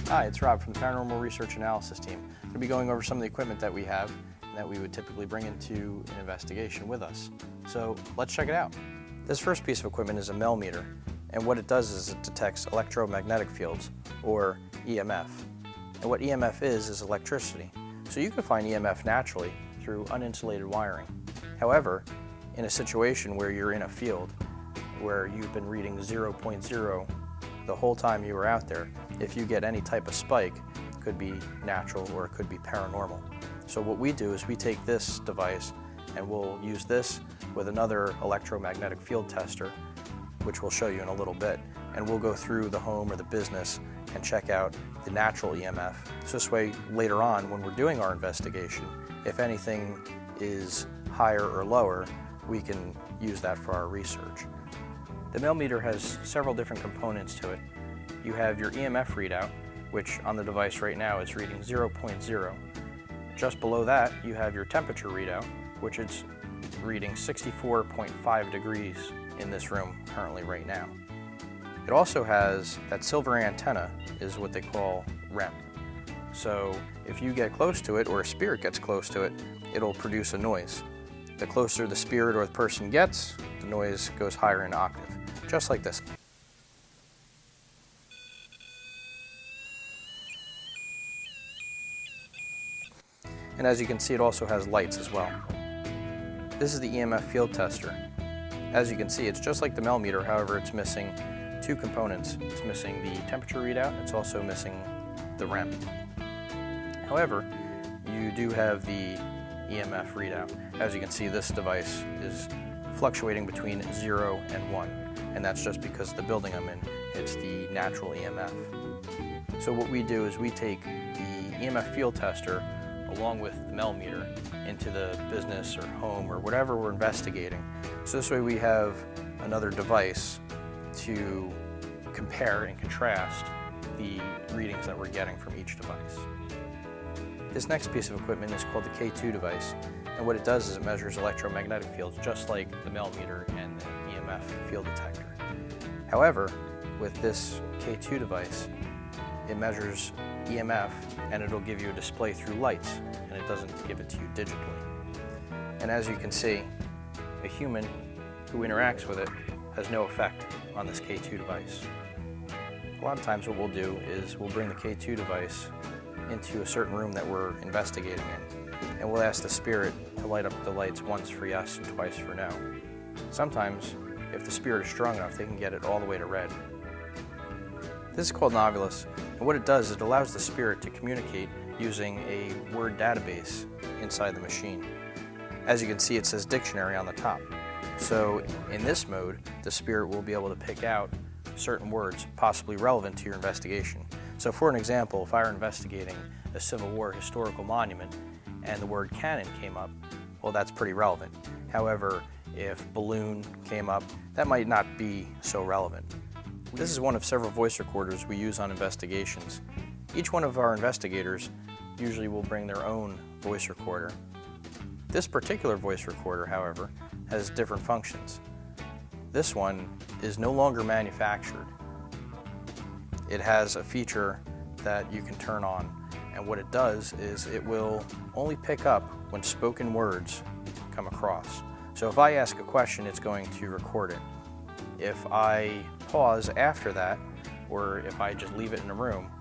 Hi, it's Rob from the Paranormal Research Analysis team. I'm going to be going over some of the equipment that we have and that we would typically bring into an investigation with us. So let's check it out. This first piece of equipment is a millimeter, and what it does is it detects electromagnetic fields, or EMF. And what EMF is electricity. So you can find EMF naturally through uninsulated wiring. However, in a situation where you're in a field where you've been reading 0.0 the whole time you were out there, if you get any type of spike, it could be natural or it could be paranormal. So what we do is we take this device and we'll use this with another electromagnetic field tester, which we'll show you in a little bit, and we'll go through the home or the business and check out the natural EMF. So this way, later on, when we're doing our investigation, if anything is higher or lower, we can use that for our research. The millimeter has several different components to it. You have your EMF readout, which on the device right now is reading 0.0. Just below that, you have your temperature readout, which is reading 64.5 degrees in this room currently right now. It also has that silver antenna, is what they call REM. So if you get close to it, or a spirit gets close to it, it'll produce a noise. The closer the spirit or the person gets, the noise goes higher in octave, just like this. And as you can see, it also has lights as well. This is the EMF field tester. As you can see, it's just like the millimeter, however, it's missing two components. It's missing the temperature readout, it's also missing the REM. However, you do have the EMF readout. As you can see, this device is fluctuating between 0 and 1, and that's just because the building I'm in, it's the natural EMF. So what we do is we take the EMF field tester along with the millimeter into the business or home or whatever we're investigating. So this way we have another device to compare and contrast the readings that we're getting from each device. This next piece of equipment is called the K2 device, and what it does is it measures electromagnetic fields just like the millimeter and the EMF field detector. However, with this K2 device, it measures EMF and it'll give you a display through lights, and it doesn't give it to you digitally. And as you can see, a human who interacts with it has no effect on this K2 device. A lot of times what we'll do is we'll bring the K2 device into a certain room that we're investigating in, and we'll ask the spirit to light up the lights once for yes and twice for no. Sometimes, if the spirit is strong enough, they can get it all the way to red. This is called Novulus, and what it does is it allows the spirit to communicate using a word database inside the machine. As you can see, it says dictionary on the top. So in this mode, the spirit will be able to pick out certain words possibly relevant to your investigation. So for an example, if I were investigating a Civil War historical monument and the word cannon came up, well, that's pretty relevant. However, if balloon came up, that might not be so relevant. This is one of several voice recorders we use on investigations. Each one of our investigators usually will bring their own voice recorder. This particular voice recorder, however, has different functions. This one is no longer manufactured. It has a feature that you can turn on, and what it does is it will only pick up when spoken words come across. So if I ask a question, it's going to record it. If I pause after that, or if I just leave it in a room,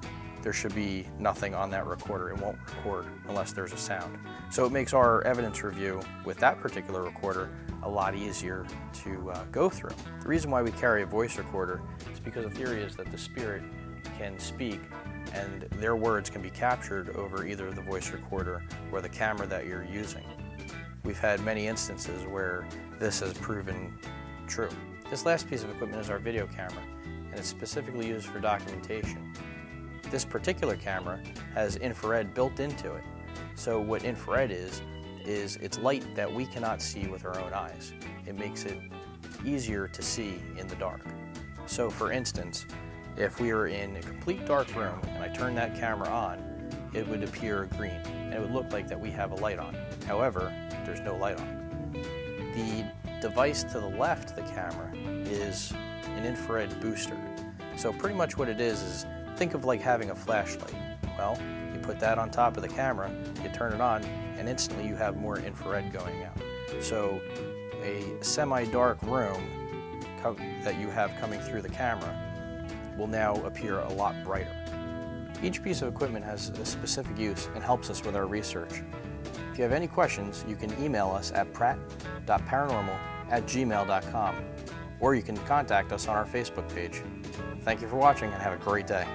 there should be nothing on that recorder. It won't record unless there's a sound. So it makes our evidence review with that particular recorder a lot easier to go through. The reason why we carry a voice recorder is because the theory is that the spirit can speak and their words can be captured over either the voice recorder or the camera that you're using. We've had many instances where this has proven true. This last piece of equipment is our video camera, and it's specifically used for documentation. This particular camera has infrared built into it. So what infrared is it's light that we cannot see with our own eyes. It makes it easier to see in the dark. So for instance, if we were in a complete dark room and I turned that camera on, it would appear green, and it would look like that we have a light on. However, there's no light on. The device to the left of the camera is an infrared booster. So pretty much what it is Think of like having a flashlight. Well, you put that on top of the camera, you turn it on, and instantly you have more infrared going out. So a semi-dark room that you have coming through the camera will now appear a lot brighter. Each piece of equipment has a specific use and helps us with our research. If you have any questions, you can email us at pratt.paranormal@gmail.com, or you can contact us on our Facebook page. Thank you for watching and have a great day.